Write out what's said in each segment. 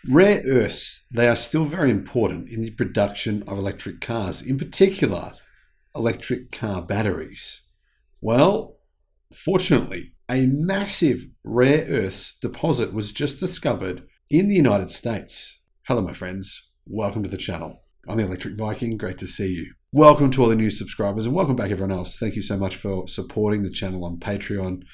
Rare earths, they are still very important in the production of electric cars, in particular, electric car batteries. Well, fortunately, a massive rare earths deposit was just discovered in the United States. Hello, my friends. Welcome to the channel. I'm the Electric Viking. Great to see you. Welcome to all the new subscribers and welcome back everyone else. Thank you so much for supporting the channel on Patreon.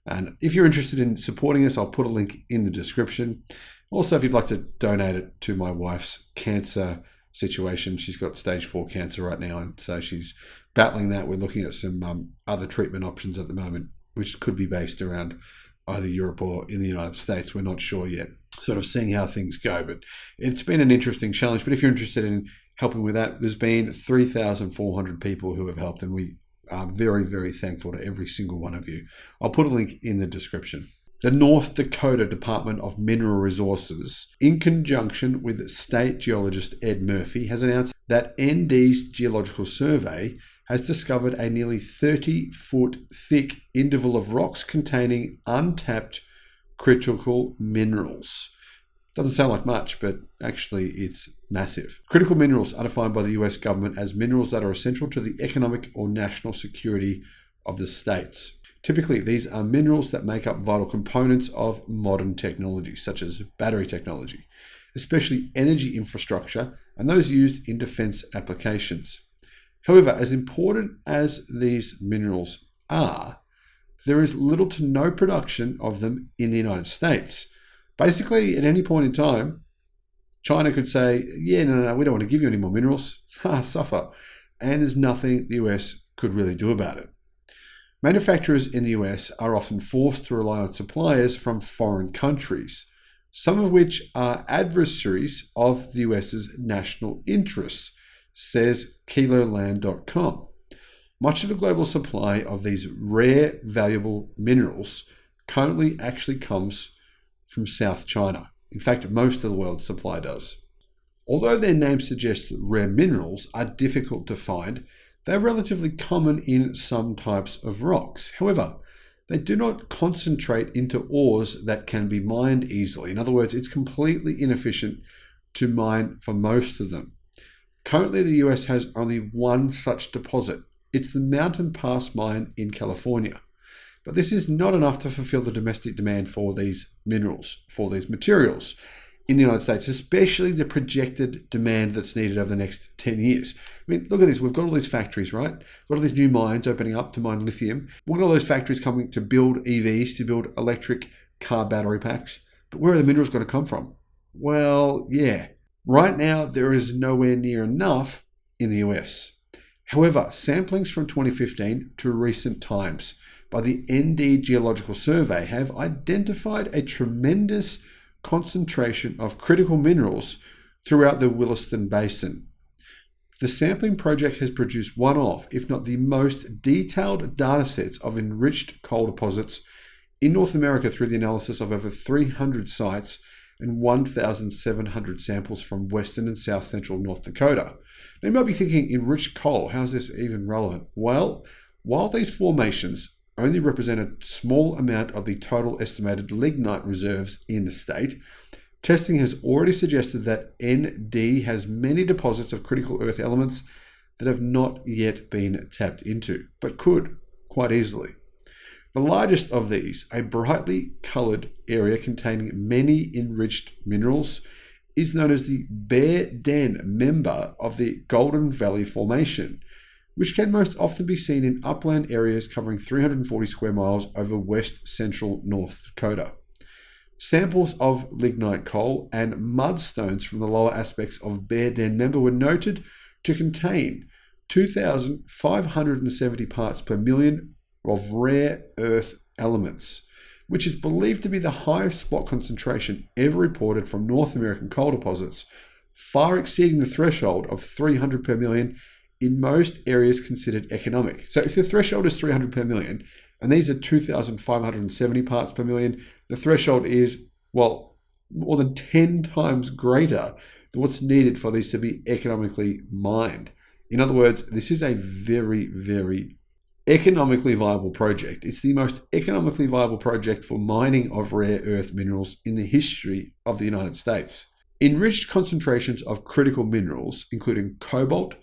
And if you're interested in supporting us, I'll put a link in the description. Also, if you'd like to donate it to my wife's cancer situation, she's got stage 4 cancer right now, and so she's battling that. We're looking at some other treatment options at the moment, which could be based around either Europe or in the United States. We're not sure yet, sort of seeing how things go, but it's been an interesting challenge. But if you're interested in helping with that, there's been 3,400 people who have helped, and we are very, very thankful to every single one of you. I'll put a link in the description. The North Dakota Department of Mineral Resources, in conjunction with state geologist Ed Murphy, has announced that ND's geological survey has discovered a nearly 30-foot thick interval of rocks containing untapped critical minerals. Doesn't sound like much, but actually it's massive. Critical minerals are defined by the US government as minerals that are essential to the economic or national security of the states. Typically, these are minerals that make up vital components of modern technology, such as battery technology, especially energy infrastructure and those used in defense applications. However, as important as these minerals are, there is little to no production of them in the United States. Basically, at any point in time, China could say, yeah, no, we don't want to give you any more minerals. Suffer. And there's nothing the US could really do about it. Manufacturers in the US are often forced to rely on suppliers from foreign countries, some of which are adversaries of the US's national interests, says kiloland.com. Much of the global supply of these rare, valuable minerals currently actually comes from South China. In fact, most of the world's supply does. Although their name suggests that rare minerals are difficult to find, they're relatively common in some types of rocks. However, they do not concentrate into ores that can be mined easily. In other words, it's completely inefficient to mine for most of them. Currently, the US has only one such deposit. It's the Mountain Pass mine in California. But this is not enough to fulfill the domestic demand for these minerals, for these materials in the United States, especially the projected demand that's needed over the next 10 years. I mean, look at this. We've got all these factories, right? We've got all these new mines opening up to mine lithium. We've got all those factories coming to build EVs, to build electric car battery packs. But where are the minerals going to come from? Well, yeah. Right now, there is nowhere near enough in the US. However, samplings from 2015 to recent times by the ND Geological Survey have identified a tremendous concentration of critical minerals throughout the Williston Basin. The sampling project has produced one of, if not the most detailed data sets of enriched coal deposits in North America through the analysis of over 300 sites and 1,700 samples from western and south central North Dakota. Now you might be thinking, enriched coal, how is this even relevant? Well, while these formations only represent a small amount of the total estimated lignite reserves in the state, testing has already suggested that ND has many deposits of critical earth elements that have not yet been tapped into, but could quite easily. The largest of these, a brightly colored area containing many enriched minerals, is known as the Bear Den member of the Golden Valley Formation, which can most often be seen in upland areas covering 340 square miles over west central North Dakota. Samples of lignite coal and mudstones from the lower aspects of Bear Den member were noted to contain 2,570 parts per million of rare earth elements, which is believed to be the highest spot concentration ever reported from North American coal deposits, far exceeding the threshold of 300 per million in most areas considered economic. So if the threshold is 300 per million, and these are 2,570 parts per million, the threshold is, well, more than 10 times greater than what's needed for these to be economically mined. In other words, this is a very, very economically viable project. It's the most economically viable project for mining of rare earth minerals in the history of the United States. Enriched concentrations of critical minerals, including cobalt,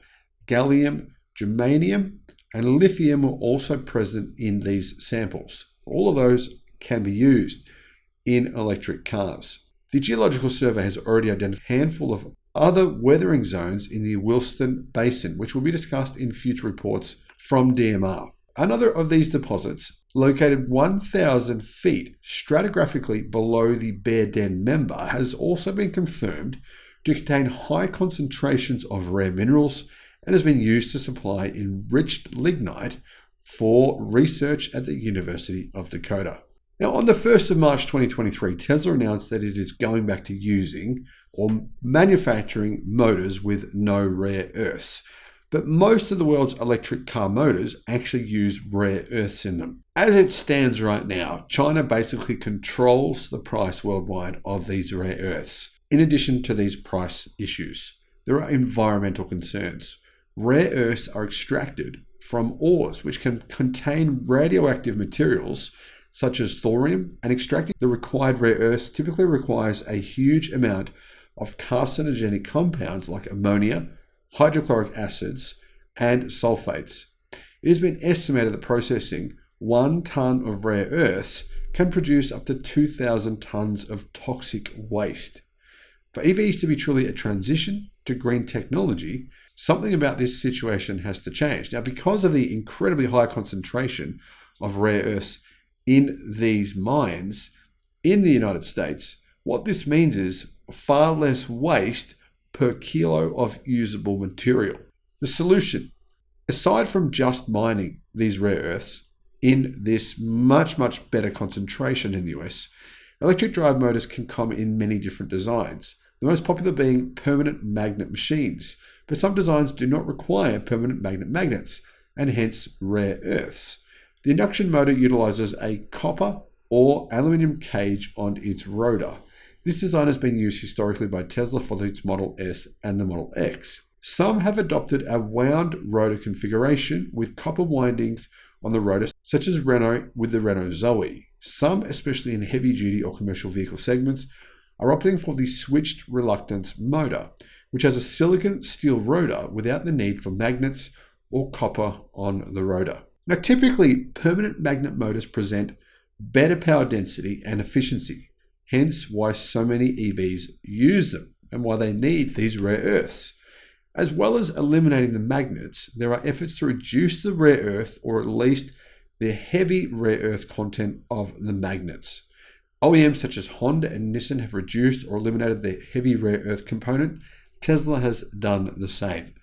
gallium, germanium, and lithium, were also present in these samples. All of those can be used in electric cars. The Geological Survey has already identified a handful of other weathering zones in the Williston Basin, which will be discussed in future reports from DMR. Another of these deposits, located 1,000 feet stratigraphically below the Bear Den member, has also been confirmed to contain high concentrations of rare minerals and has been used to supply enriched lignite for research at the University of Dakota. Now, on the 1st of March 2023, Tesla announced that it is going back to using or manufacturing motors with no rare earths. But most of the world's electric car motors actually use rare earths in them. As it stands right now, China basically controls the price worldwide of these rare earths. In addition to these price issues, there are environmental concerns. Rare earths are extracted from ores, which can contain radioactive materials such as thorium, and extracting the required rare earths typically requires a huge amount of carcinogenic compounds like ammonia, hydrochloric acids, and sulfates. It has been estimated that processing 1 ton of rare earths can produce up to 2,000 tons of toxic waste. For EVs to be truly a transition to green technology, something about this situation has to change. Now, because of the incredibly high concentration of rare earths in these mines in the United States, what this means is far less waste per kilo of usable material. The solution, aside from just mining these rare earths in this much better concentration in the US, electric drive motors can come in many different designs, the most popular being permanent magnet machines, but some designs do not require permanent magnet magnets and hence rare earths. The induction motor utilizes a copper or aluminum cage on its rotor. This design has been used historically by Tesla for its Model S and the Model X. Some have adopted a wound rotor configuration with copper windings on the rotor, such as Renault with the Renault Zoe. Some, especially in heavy-duty or commercial vehicle segments, are opting for the switched reluctance motor, which has a silicon steel rotor without the need for magnets or copper on the rotor. Now, typically, permanent magnet motors present better power density and efficiency, hence why so many EVs use them and why they need these rare earths. As well as eliminating the magnets, there are efforts to reduce the rare earth or at least the heavy rare earth content of the magnets. OEMs such as Honda and Nissan have reduced or eliminated the heavy rare earth component. Tesla has done the same,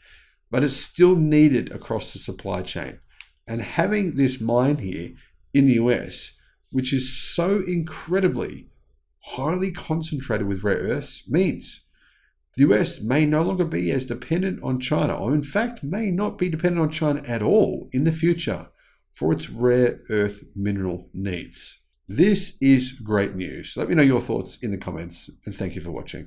but it's still needed across the supply chain. And having this mine here in the US, which is so incredibly highly concentrated with rare earths, means the US may no longer be as dependent on China, or in fact may not be dependent on China at all in the future for its rare earth mineral needs. This is great news. Let me know your thoughts in the comments, and thank you for watching.